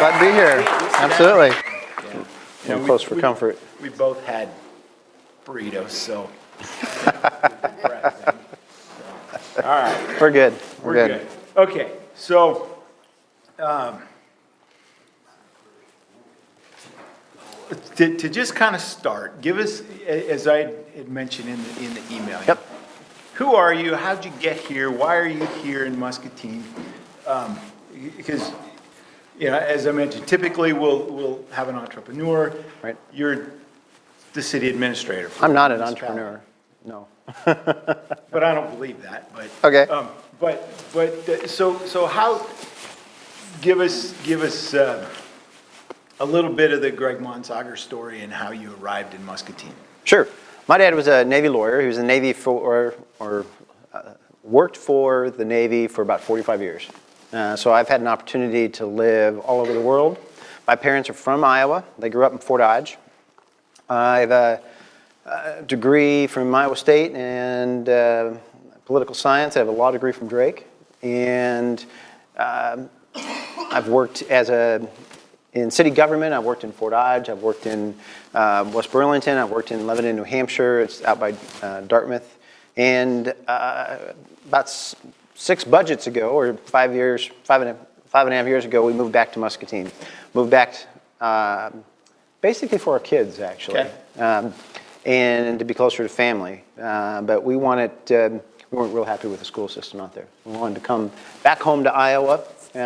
glad to be here. Absolutely. Yeah. I'm close for comfort. We both had burritos, so. All right. We're good. We're good. Okay, so, to just kind of start, give us, as I had mentioned in the email. Yep. Who are you? How'd you get here? Why are you here in Muscatine? Because, you know, as I mentioned, typically we'll have an entrepreneur. Right. You're the city administrator. I'm not an entrepreneur, no. But I don't believe that, but. Okay. So how, give us a little bit of the Gregg Mandsager story and how you arrived in Muscatine. Sure. My dad was a Navy lawyer. He was in the Navy worked for the Navy for about 45 years. So I've had an opportunity to live all over the world. My parents are from Iowa. They grew up in Fort Dodge. I have a degree from Iowa State and political science. I have a law degree from Gregg. And I've worked in city government. I've worked in Fort Dodge. I've worked in West Burlington. I've worked in Lebanon, New Hampshire. It's out by Dartmouth. And about 6 budgets ago, or 5 and a half years ago, we moved back to Muscatine. Moved back basically for our kids, actually, Okay. and to be closer to family. But we weren't real happy with the school system out there. We wanted to come back home to Iowa,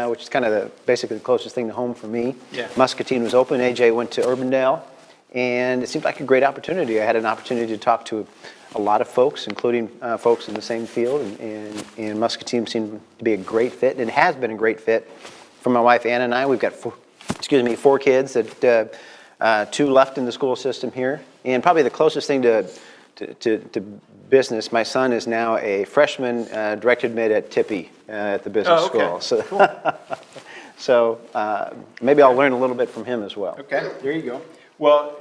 which is kind of basically the closest thing to home for me. Yeah. Muscatine was open. AJ went to Urbandale, and it seemed like a great opportunity. I had an opportunity to talk to a lot of folks, including folks in the same field, and Muscatine seemed to be a great fit, and it has been a great fit for my wife Anna and I. We've got 4 kids, that 2 left in the school system here, and probably the closest thing to business. My son is now a freshman directed mid at Tippy at the business school. So, Cool. so maybe I'll learn a little bit from him as well. Okay, there you go. Well,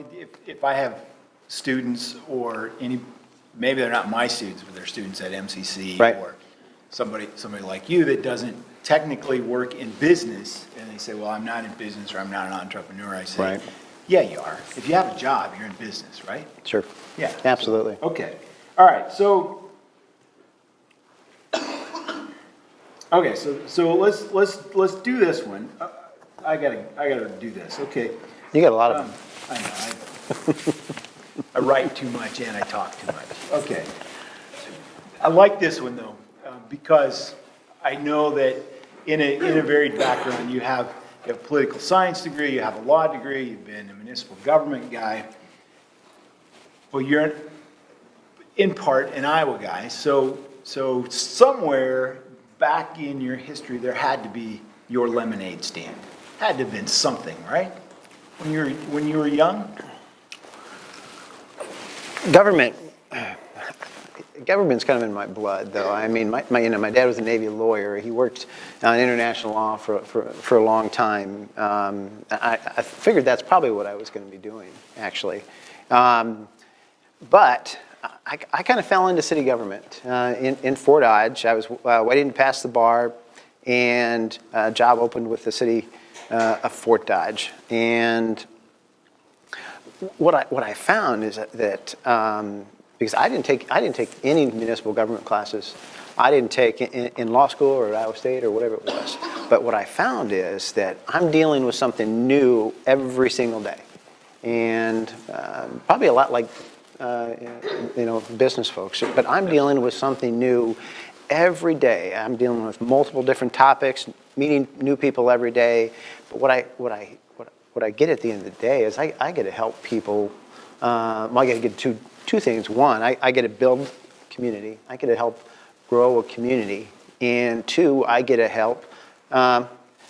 if I have students or maybe they're not my students, but they're students at MCC, Right. or somebody like you that doesn't technically work in business, and they say, well, I'm not in business or I'm not an entrepreneur, I say, Right. yeah, you are. If you have a job, you're in business, right? Sure. Yeah. Absolutely. Okay. All right. So let's do this one. I gotta do this. Okay. You got a lot of them. I know. I write too much and I talk too much. Okay. I like this one though, because I know that in a varied background, you have a political science degree, you have a law degree, you've been a municipal government guy. Well, you're in part an Iowa guy, so somewhere back in your history, there had to be your lemonade stand. Had to have been something, right? When you were young? Government's kind of in my blood, though. I mean, my dad was a Navy lawyer. He worked on international law for a long time. I figured that's probably what I was going to be doing, actually. But I kind of fell into city government in Fort Dodge. I was waiting to pass the bar, and a job opened with the city of Fort Dodge. And what I found is that because I didn't take any municipal government classes. I didn't take in law school or at Iowa State or whatever it was. But what I found is that I'm dealing with something new every single day, and probably a lot like business folks. But I'm dealing with something new every day. I'm dealing with multiple different topics, meeting new people every day. But what I get at the end of the day is I get to help people. I get to get two things. One, I get to build community. I get to help grow a community. And 2, I get to help, not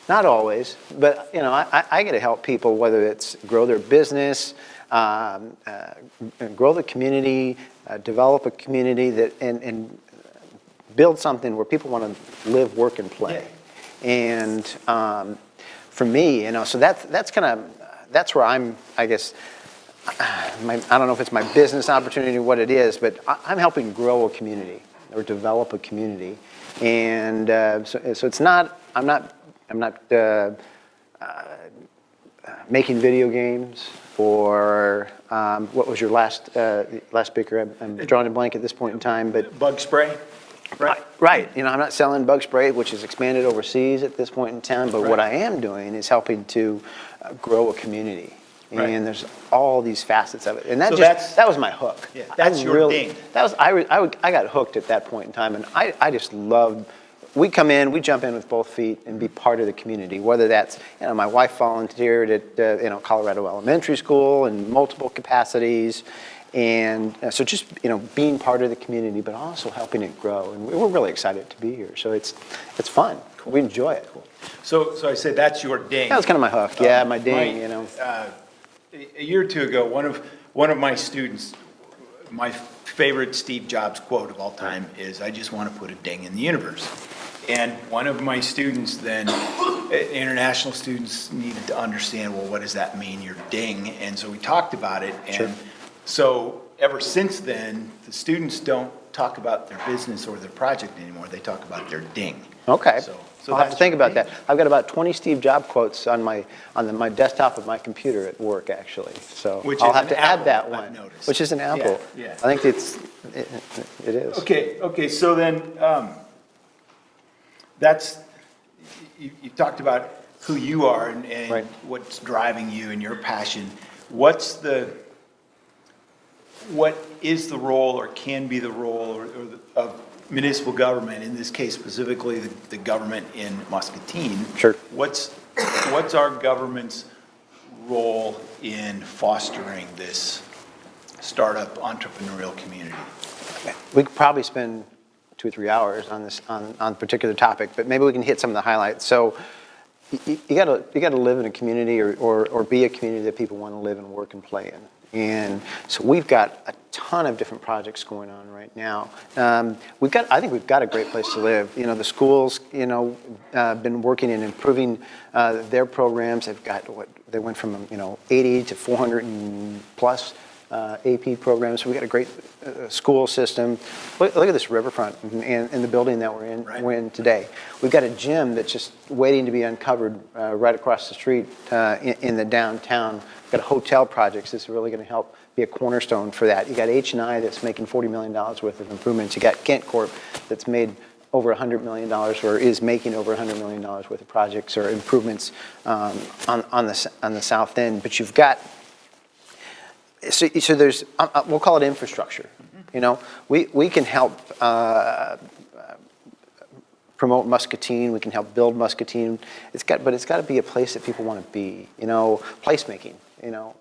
always, but I get to help people, whether it's grow their business, grow the community, develop a community and build something where people want to live, work, and play. Yeah. And for me, so that's where I'm, I guess. I don't know if it's my business opportunity or what it is, but I'm helping grow a community or develop a community, and so it's not. I'm not making video games, or what was your last speaker? I'm drawing a blank at this point in time, but Bug spray, right? right. You know, I'm not selling bug spray, which is expanded overseas at this point in time, but what I am doing is helping to grow a community. Right. And there's all these facets of it, and that So that was my hook. Yeah, that's your ding. That was I got hooked at that point in time, and I just loved. We jump in with both feet and be part of the community. Whether that's, you know, my wife volunteered at Colorado Elementary School in multiple capacities, and so just, you know, being part of the community, but also helping it grow. And we're really excited to be here. So it's fun. Cool. We enjoy it. Cool. So I said that's your ding. That was kind of my hook. Yeah, my ding. You know. A year or two ago, one of my students, my favorite Steve Jobs quote of all time is, "I just want to put a ding in the universe." And one of my students then, international students, needed to understand, well, what does that mean, your ding? And so we talked about it. And Sure. so ever since then, the students don't talk about their business or their project anymore. They talk about their ding. Okay. So I'll have to that's think your about ding. that. I've got about 20 Steve Jobs quotes on my desktop of my computer at work, actually. So Which I'll is have an to add apple, that I've one. noticed. Which is an apple. Yeah. I think it is. Okay, so then, you talked about who you are and Right. what's driving you and your passion. What is the role, or can be the role, of municipal government, in this case specifically the government in Muscatine? Sure. What's our government's role in fostering this startup entrepreneurial community? We could probably spend 2 or 3 hours on this on a particular topic, but maybe we can hit some of the highlights. So you gotta live in a community or be a community that people want to live and work and play in. And so we've got a ton of different projects going on right now. I think we've got a great place to live. You know, the schools, you know, been working and improving their programs. They've got they went from, you know, 80 to 400 and plus AP programs. So we've got a great school system. Look at this riverfront and the building that we're in today. We've got a gym that's just waiting to be uncovered right across the street in the downtown. We've got hotel projects that's really going to help be a cornerstone for that. You got H&I that's making $40 million worth of improvements. You got Kent Corp that's made over $100 million, or is making over $100 million worth of projects or improvements on the south end. But you've got so there's we'll call it infrastructure. You know, we can help promote Muscatine. We can help build Muscatine. But it's got to be a place that people want to be. You know, placemaking. You know,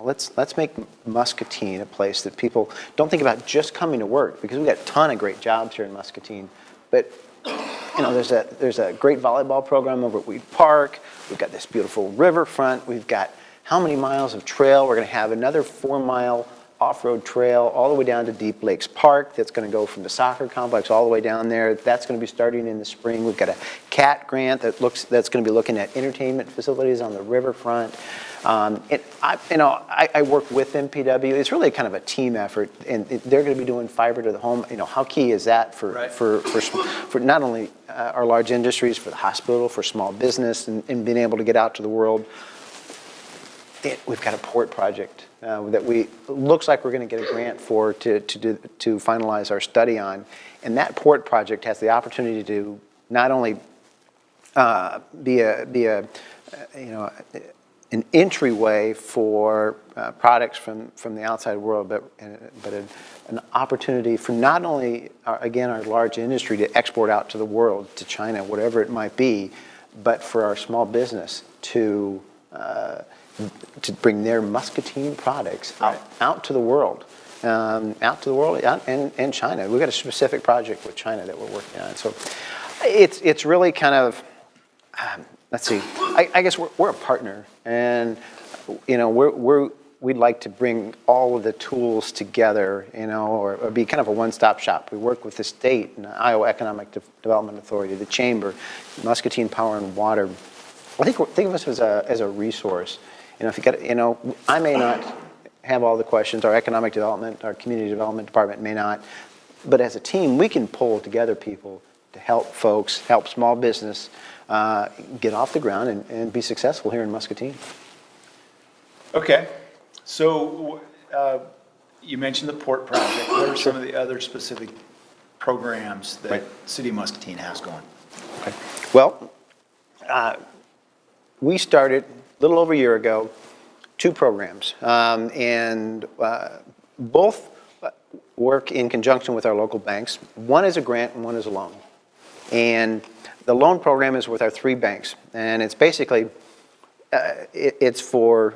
let's make Muscatine a place that people don't think about just coming to work, because we've got a ton of great jobs here in Muscatine. But you know, there's a great volleyball program over at Weed Park. We've got this beautiful riverfront. We've got how many miles of trail? We're going to have another 4-mile off-road trail all the way down to Deep Lakes Park. That's going to go from the soccer complex all the way down there. That's going to be starting in the spring. We've got a CAT grant that's going to be looking at entertainment facilities on the riverfront. I work with MPW. It's really kind of a team effort, and they're going to be doing fiber to the home. You know, how key is that for not only our large industries, for the hospital, for small business, and being able to get out to the world. We've got a port project that looks like we're going to get a grant for to finalize our study on, and that port project has the opportunity to not only be an entryway for products from the outside world, but an opportunity for not only our large industry to export out to the world, to China, whatever it might be, but for our small business to bring their Muscatine products out to the world, and China. We've got a specific project with China that we're working on. So it's really kind of, let's see, I guess we're a partner, and you know, we'd like to bring all of the tools together, you know, or be kind of a one-stop shop. We work with the state and the Iowa Economic Development Authority, the Chamber, Muscatine Power and Water. Think of us as a resource. You know, if you got, you know, I may not have all the questions. Our economic development, our community development department may not, but as a team, we can pull together people to help folks, help small business get off the ground and be successful here in Muscatine. Okay, so you mentioned the port project. What are some of the other specific programs that City of Muscatine has going? Okay. Well, we started a little over a year ago, 2 programs, and both work in conjunction with our local banks. One is a grant and one is a loan. And the loan program is with our 3 banks, and it's basically, it's for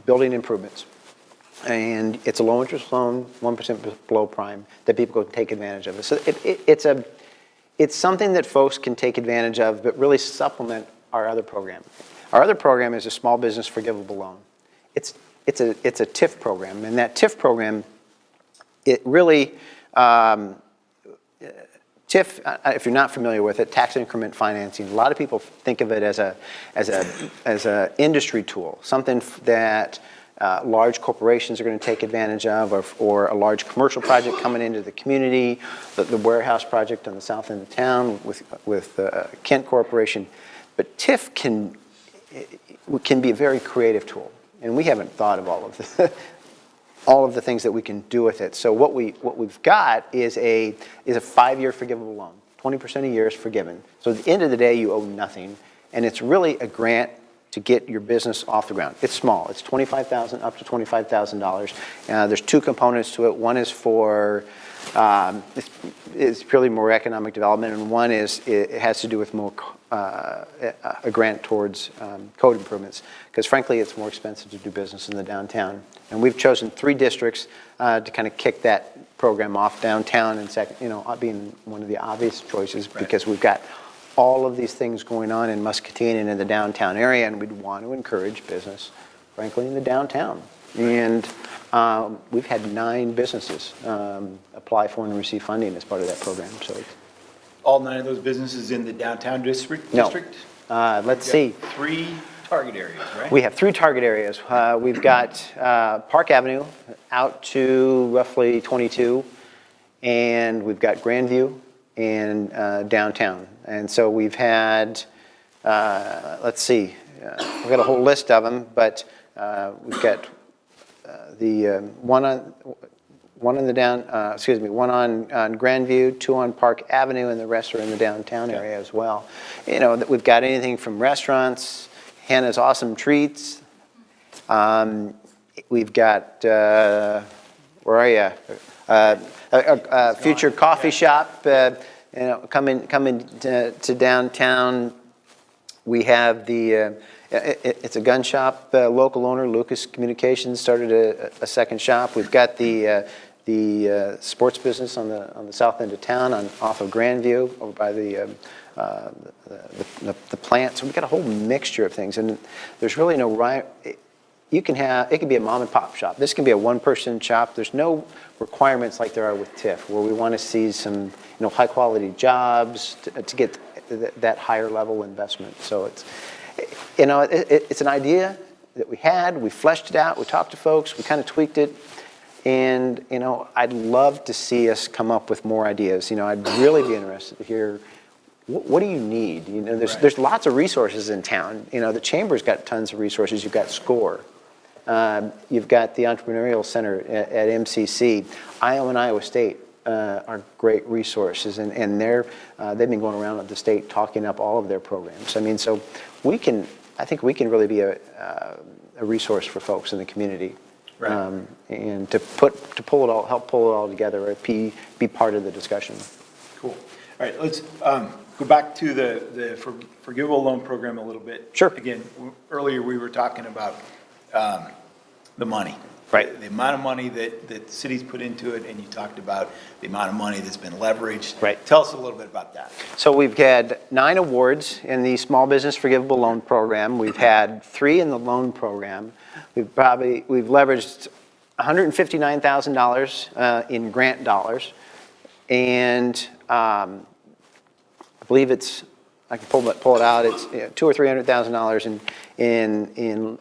building improvements. And it's a low interest loan, 1% below prime, that people can take advantage of. So it's something that folks can take advantage of, but really supplement our other program. Our other program is a small business forgivable loan. It's a TIF program, and that TIF program, it really, TIF, if you're not familiar with it, tax increment financing, a lot of people think of it as a industry tool, something that large corporations are going to take advantage of, or a large commercial project coming into the community, the warehouse project on the south end of town with Kent Corporation. But TIF can be a very creative tool, and we haven't thought of all of the things that we can do with it. So what we've got is a 5-year forgivable loan. 20% a year is forgiven. So at the end of the day, you owe nothing, and it's really a grant to get your business off the ground. It's small. It's $25,000 up to $25,000. There's 2 components to it. One is for it's purely more economic development, and one is it has to do with more a grant towards code improvements, because frankly it's more expensive to do business in the downtown. And we've chosen 3 districts to kind of kick that program off downtown, and second, being one of the obvious choices, because we've got all of these things going on in Muscatine and in the downtown area, and we'd want to encourage business, frankly, in the downtown. And we've had 9 businesses apply for and receive funding as part of that program. So All 9 of those businesses in the downtown district? No. Let's see. 3 target areas, right? We have 3 target areas. We've got Park Avenue out to roughly 22, and we've got Grandview and downtown. And so we've had, let's see, we've got a whole list of them, but we've got the one on Grandview, 2 on Park Avenue, and the rest are in the downtown area as well. We've got anything from restaurants, Hannah's Awesome Treats. We've got, where are you? A future coffee shop, coming to downtown. We have it's a gun shop. Local owner Lucas Communications started a second shop. We've got the sports business on the south end of town, off of Grandview, over by the plant. So we've got a whole mixture of things, and there's really no right. It can be a mom and pop shop. This can be a 1-person shop. There's no requirements like there are with TIF, where we want to see some high quality jobs to get that higher level investment. So it's an idea that we had. We fleshed it out. We talked to folks. We kind of tweaked it, and I'd love to see us come up with more ideas. I'd really be interested to hear, what do you need? There's lots of resources in town. The Chamber's got tons of resources. You've got SCORE. You've got the Entrepreneurial Center at MCC. Iowa and Iowa State are great resources, and they've been going around the state talking up all of their programs. So I think we can really be a resource for folks in the community, and to help pull it all together, or be part of the discussion. Cool. All right, let's go back to the forgivable loan program a little bit. Sure. Again, earlier we were talking about the money. Right. The amount of money that the city's put into it, and you talked about the amount of money that's been leveraged. Right. Tell us a little bit about that. So we've had 9 awards in the Small Business Forgivable Loan Program. We've had 3 in the loan program. We've leveraged $159,000 in grant dollars, and I believe I can pull it out. It's $200,000 or $300,000 in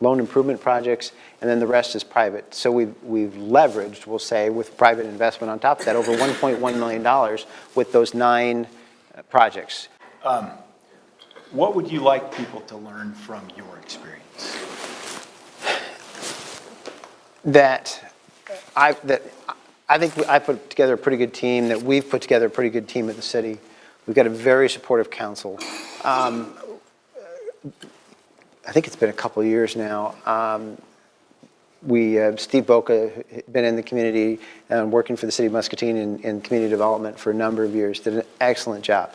loan improvement projects, and then the rest is private. So we've leveraged, we'll say, with private investment on top of that, over $1.1 million with those 9 projects. what would you like people to learn from your experience? That I think I put together a pretty good team, that we've put together a pretty good team at the city. We've got a very supportive council. I think it's been a couple of years now. Steve Boca had been in the community and working for the city of Muscatine in community development for a number of years, did an excellent job.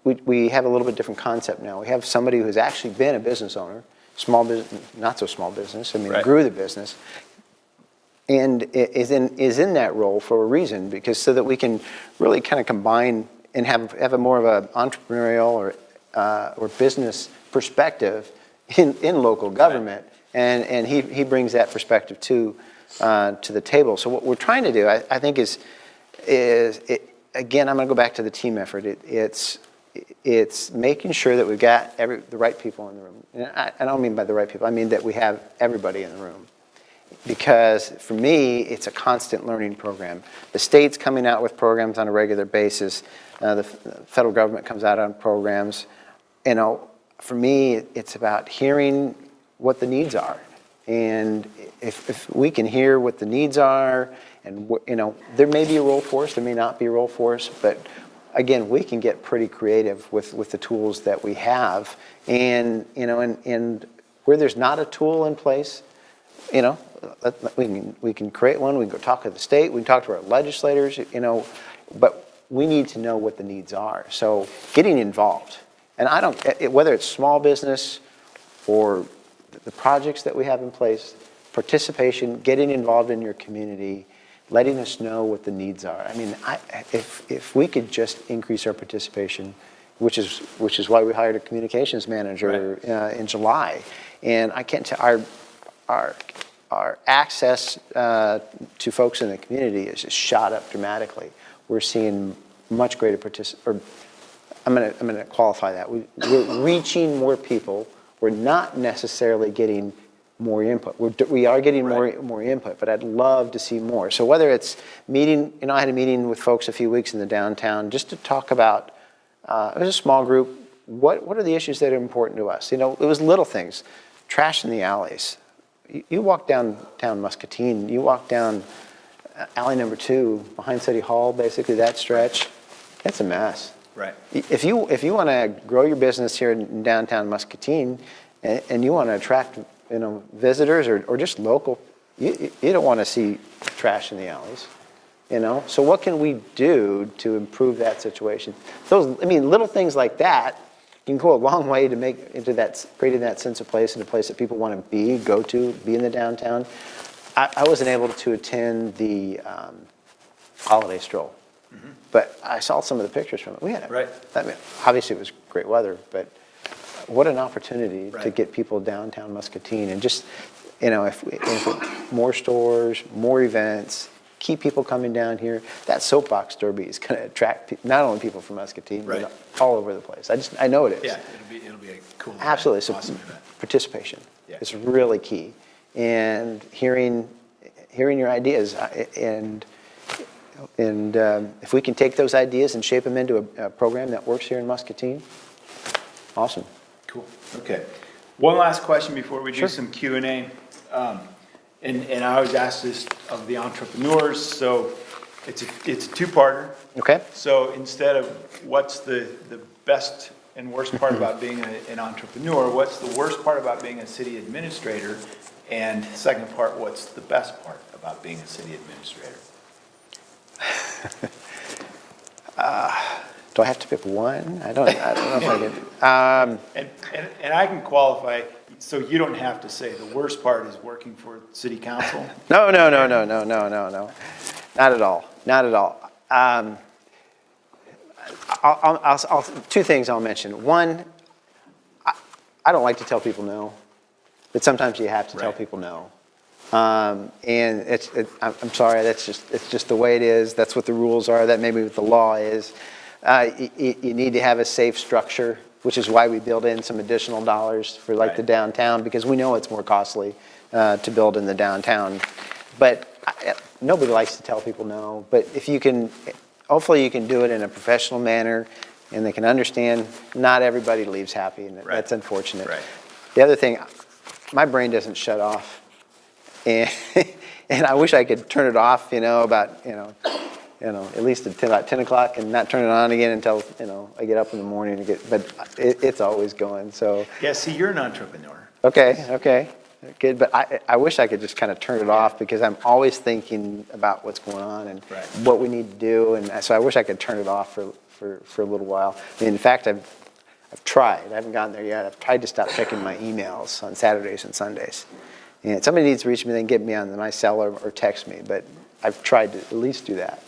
We have a little bit different concept now. We have somebody who's actually been a business owner, small business, not so small business, grew the business, and is in that role for a reason, because so that we can really kind of combine and have a more of an entrepreneurial or business perspective in local government, and he brings that perspective to the table. So what we're trying to do, I think, is again, I'm going to go back to the team effort. It's making sure that we've got the right people in the room. And I don't mean by the right people, I mean that we have everybody in the room. Because for me, it's a constant learning program. The state's coming out with programs on a regular basis. The federal government comes out on programs. For me, it's about hearing what the needs are. And if we can hear what the needs are, and there may be a role for us, there may not be a role for us, but again, we can get pretty creative with the tools that we have. And where there's not a tool in place, we can create one. We can go talk to the state. We can talk to our legislators. But we need to know what the needs are. So getting involved, and whether it's small business or the projects that we have in place, participation, getting involved in your community, letting us know what the needs are. I mean, if we could just increase our participation, which is why we hired a communications manager in July, and I can't tell our access to folks in the community is just shot up dramatically. We're seeing much greater participation. I'm going to qualify that. We're reaching more people. We're not necessarily getting more input. We are getting more input, but I'd love to see more. So whether it's meeting, I had a meeting with folks a few weeks in the downtown just to talk about, it was a small group, what are the issues that are important to us? It was little things, trash in the alleys. You walk downtown Muscatine, you walk down alley number 2 behind City Hall, basically that stretch, it's a mess. Right. If you want to grow your business here in downtown Muscatine, and you want to attract visitors or just local, you don't want to see trash in the alleys. So what can we do to improve that situation? Little things like that can go a long way to creating that sense of place, in a place that people want to be in the downtown. I wasn't able to attend the holiday stroll. Mm-hmm. But I saw some of the pictures from it. Obviously it was great weather, but what an opportunity to get people downtown Muscatine, and just, if more stores, more events, keep people coming down here. That soapbox derby is going to attract not only people from Muscatine, but all over the place. I know it is. Yeah, it'll be a cool event. Absolutely. So awesome event. Participation is really key, and hearing your ideas, and if we can take those ideas and shape them into a program that works here in Muscatine, awesome. Cool. Okay. One last question before we do some Q&A. And I always ask this of the entrepreneurs, so it's a two-parter. Okay. So instead of what's the best and worst part about being an entrepreneur, what's the worst part about being a city administrator? And second part, what's the best part about being a city administrator? Do I have to pick one? I don't know if I can. And I can qualify, so you don't have to say the worst part is working for city council. No. Not at all. I'll two things I'll mention. One, I don't like to tell people no, but sometimes you have to tell people no. And I'm sorry, it's just the way it is. That's what the rules are. That may be what the law is. You need to have a safe structure, which is why we build in some additional dollars for the downtown, because we know it's more costly to build in the downtown. But nobody likes to tell people no. But if you can, hopefully you can do it in a professional manner, and they can understand not everybody leaves happy, and that's unfortunate. Right. The other thing, my brain doesn't shut off, and and I wish I could turn it off, about at least at about 10 o'clock, and not turn it on again until I get up in the morning to get. But it's always going. So Yeah, see, you're an entrepreneur. okay, good. But I wish I could just kind of turn it off, because I'm always thinking about what's going on and what we need to do, and so I wish I could turn it off for a little while. I mean, in fact, I've tried. I haven't gotten there yet. I've tried to stop checking my emails on Saturdays and Sundays. And if somebody needs to reach me, they can get me on my cell or text me. But I've tried to at least do that.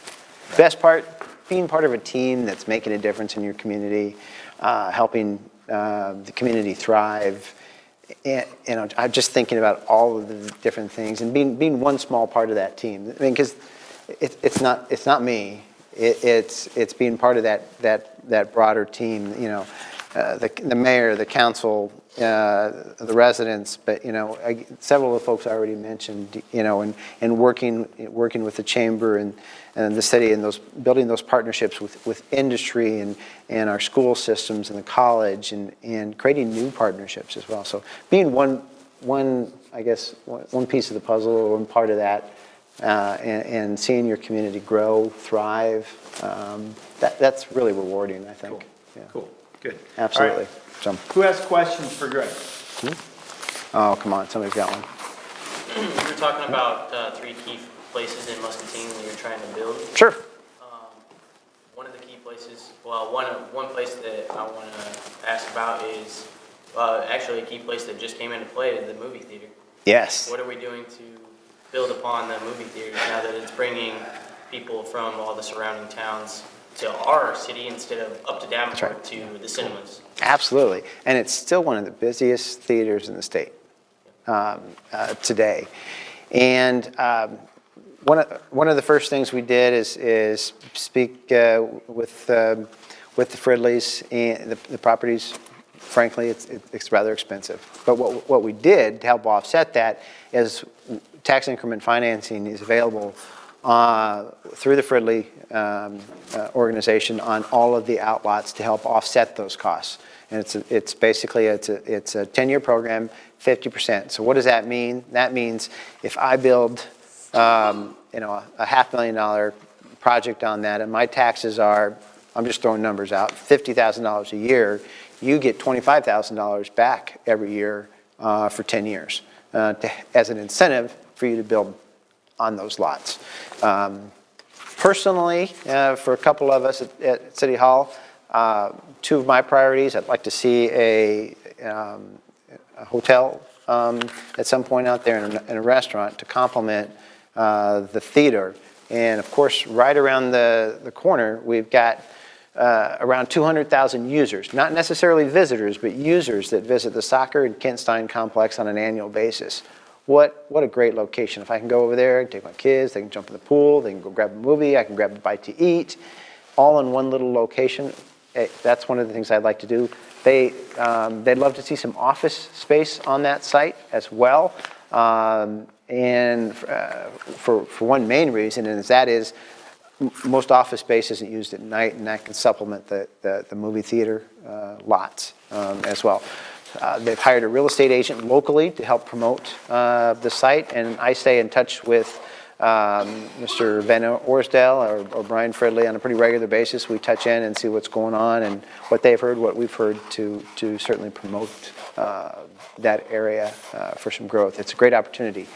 Best part, being part of a team that's making a difference in your community, helping the community thrive. And I'm just thinking about all of the different things, and being one small part of that team. I mean, because it's not me. It's being part of that broader team. The mayor, the council, the residents, but several of the folks I already mentioned. And working with the chamber and the city, and building those partnerships with industry and our school systems and the college, and creating new partnerships as well. So being one piece of the puzzle, or one part of that, and seeing your community grow, thrive, that's really rewarding, I think. Cool. Yeah. Cool. Good. Absolutely. Right. So, who has questions for Gregg? oh, come on, somebody's got one. You were talking about 3 key places in Muscatine that you're trying to build. Sure. One of the key places, one place that I want to ask about is actually a key place that just came into play is the movie theater. Yes. What are we doing to build upon the movie theater now that it's bringing people from all the surrounding towns to our city instead of up to Davenport to the cinemas? Absolutely. And it's still one of the busiest theaters in the state today. And one of the first things we did is speak with the Fridleys, and the properties. Frankly, it's rather expensive. But what we did to help offset that is tax increment financing is available through the Fridley organization on all of the outlots to help offset those costs. And it's basically a 10-year program, 50%. So what does that mean? That means if I build a $500,000 project on that, and my taxes are, I'm just throwing numbers out, $50,000 a year, you get $25,000 back every year for 10 years as an incentive for you to build on those lots. Personally, for a couple of us at City Hall, 2 of my priorities, I'd like to see a hotel at some point out there, and a restaurant to complement the theater. And of course, right around the corner, we've got around 200,000 users, not necessarily visitors, but users that visit the soccer and Kent Stein complex on an annual basis. What a great location. If I can go over there, take my kids, they can jump in the pool, they can go grab a movie, I can grab a bite to eat, all in one little location. That's one of the things I'd like to do. They'd love to see some office space on that site as well. And for one main reason, and that is most office space isn't used at night, and that can supplement the movie theater lots as well. They've hired a real estate agent locally to help promote the site, and I stay in touch with Mr. Van Orsdale or Brian Fridley on a pretty regular basis. We touch in and see what's going on and what they've heard, what we've heard, to certainly promote that area for some growth. It's a great opportunity.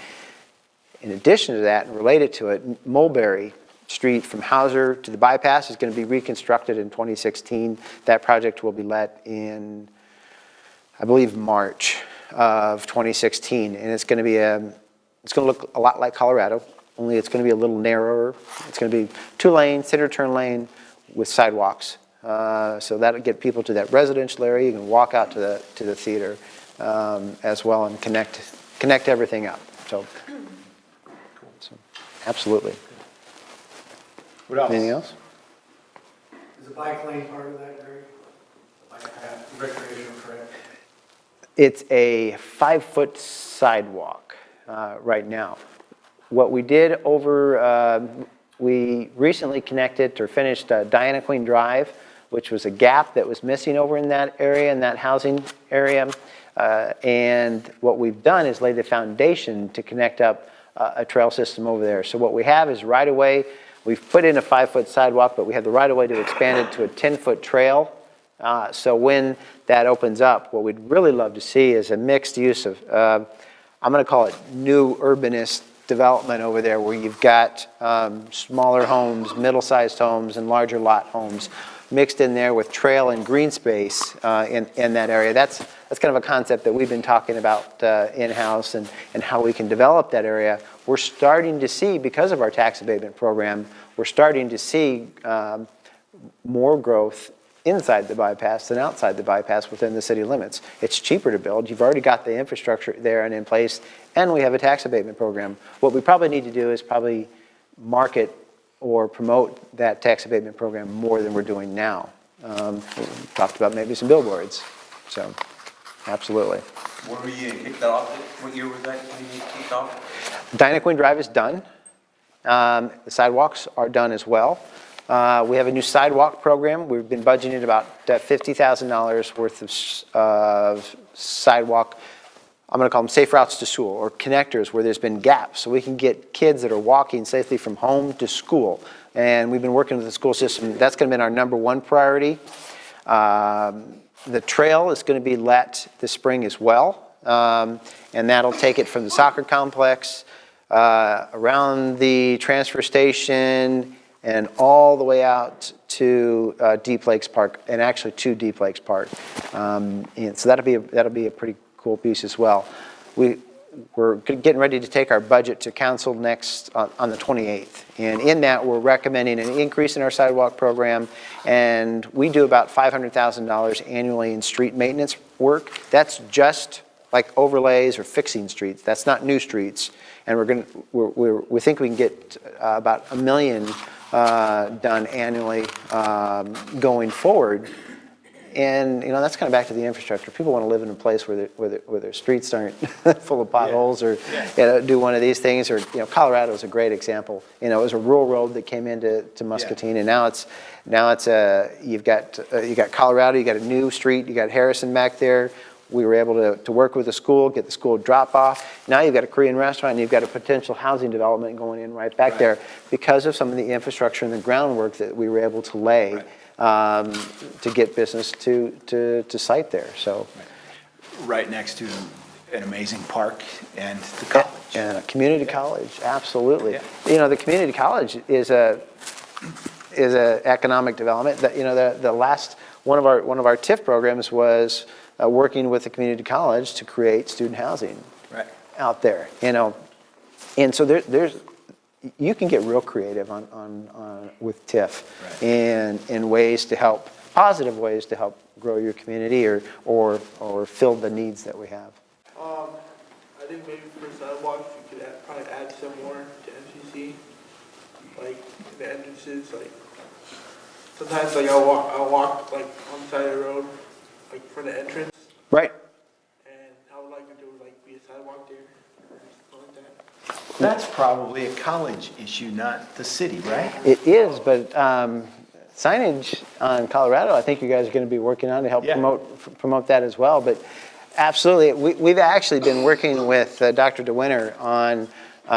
In addition to that, and related to it, Mulberry Street from Hauser to the bypass is going to be reconstructed in 2016. That project will be let in, I believe, March of 2016, and it's going to look a lot like Colorado, only it's going to be a little narrower. It's going to be 2 lanes, center turn lane with sidewalks, so that'll get people to that residential area. You can walk out to the theater as well and connect everything up. So absolutely. What else? Anything else? Is the bike lane part of that, Gregg? Bike path, recreational trail? It's a 5-foot sidewalk right now. What we did we recently connected or finished Diana Queen Drive which was a gap that was missing over in that area, in that housing area. And what we've done is lay the foundation to connect up a trail system over there. So what we have is right-of-way. We've put in a 5-foot sidewalk, but we have the right-of-way to expand it to a 10-foot trail. So when that opens up, what we'd really love to see is a mixed use of, I'm going to call it new urbanist development over there, where you've got smaller homes, middle-sized homes, and larger lot homes mixed in there with trail and green space in that area. That's kind of a concept that we've been talking about in-house and how we can develop that area. We're starting to see, because of our tax abatement program, we're starting to see more growth inside the bypass than outside the bypass within the city limits. It's cheaper to build. You've already got the infrastructure there and in place, and we have a tax abatement program. What we probably need to do is probably market or promote that tax abatement program more than we're doing now. We talked about maybe some billboards, so absolutely. When were you kicked off? What year was that when you kicked off? Dynaqueen Drive is done. The sidewalks are done as well. We have a new sidewalk program. We've been budgeting about $50,000 worth of sidewalk. I'm going to call them safe routes to school, or connectors where there's been gaps, so we can get kids that are walking safely from home to school. And we've been working with the school system. That's going to be our #1 priority. The trail is going to be let this spring as well, and that'll take it from the soccer complex around the transfer station and all the way out to Deep Lakes Park, and actually to Deep Lakes Park. And so that'll be a pretty cool piece as well. We're getting ready to take our budget to council next on the 28th. And in that, we're recommending an increase in our sidewalk program. And we do about $500,000 annually in street maintenance work. That's just like overlays or fixing streets. That's not new streets. And we think we can get about $1 million done annually going forward. And that's kind of back to the infrastructure. People want to live in a place where their streets aren't full of potholes, or do one of these things. Or Colorado is a great example. It was a rural road that came into Muscatine, and now it's you've got Colorado. You got a new street. You got Harrison back there. We were able to work with the school, get the school drop off. Now you've got a Korean restaurant, and you've got a potential housing development going in right back there because of some of the infrastructure and the groundwork that we were able to lay. To get business to site there. So, right next to an amazing park and the college. And a community college, absolutely. Yeah. The community college is a economic development. That the last one of our TIF programs was working with the community college to create student housing out there. And so there's. You can get real creative with TIF and ways to help, positive ways to help grow your community or fill the needs that we have. I think maybe for sidewalks, you could probably add some more to MCC, like the entrances. Like sometimes, I'll walk like on the side of the road, like for the entrance. Right. And I would like there to be a sidewalk there or something like that. That's probably a college issue, not the city, right? It is, but signage on Colorado, I think you guys are going to be working on to help promote that as well. But absolutely, we've actually been working with Dr. DeWinter on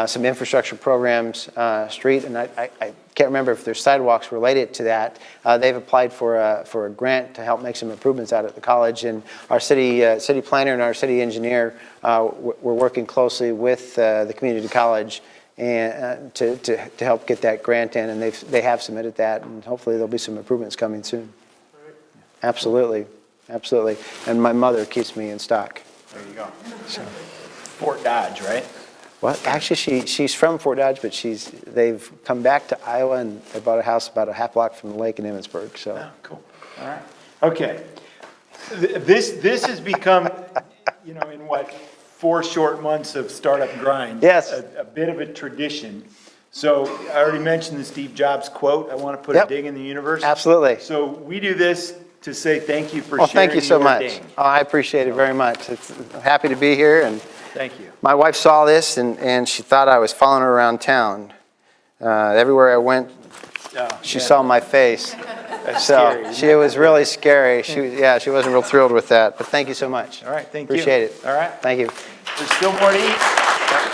some infrastructure programs, street, and I can't remember if there's sidewalks related to that. They've applied for a grant to help make some improvements out at the college, and our city planner and our city engineer, we're working closely with the community college and to help get that grant in, and they have submitted that, and hopefully there'll be some improvements coming soon. Absolutely, absolutely. And my mother keeps me in stock. There you go. So, Fort Dodge, right? Well, actually, she's from Fort Dodge, but they've come back to Iowa, and they bought a house about a half block from the lake in Emmitsburg. So, oh, cool. All right. Okay. This has become, in what 4 short months of startup grind. Yes. A bit of a tradition. So I already mentioned the Steve Jobs quote. I want to put a dig in the universe. Absolutely. So we do this to say thank you for sharing. Thank you so your much. ding. Oh, I appreciate it very much. I'm happy to be here, and Thank you. my wife saw this, and she thought I was following her around town. Everywhere I went, she saw my face. That's So scary, isn't she was really scary. She wasn't real thrilled with that, but thank you so much. All right, thank you. Appreciate it. All right, Thank you. there's still more to eat.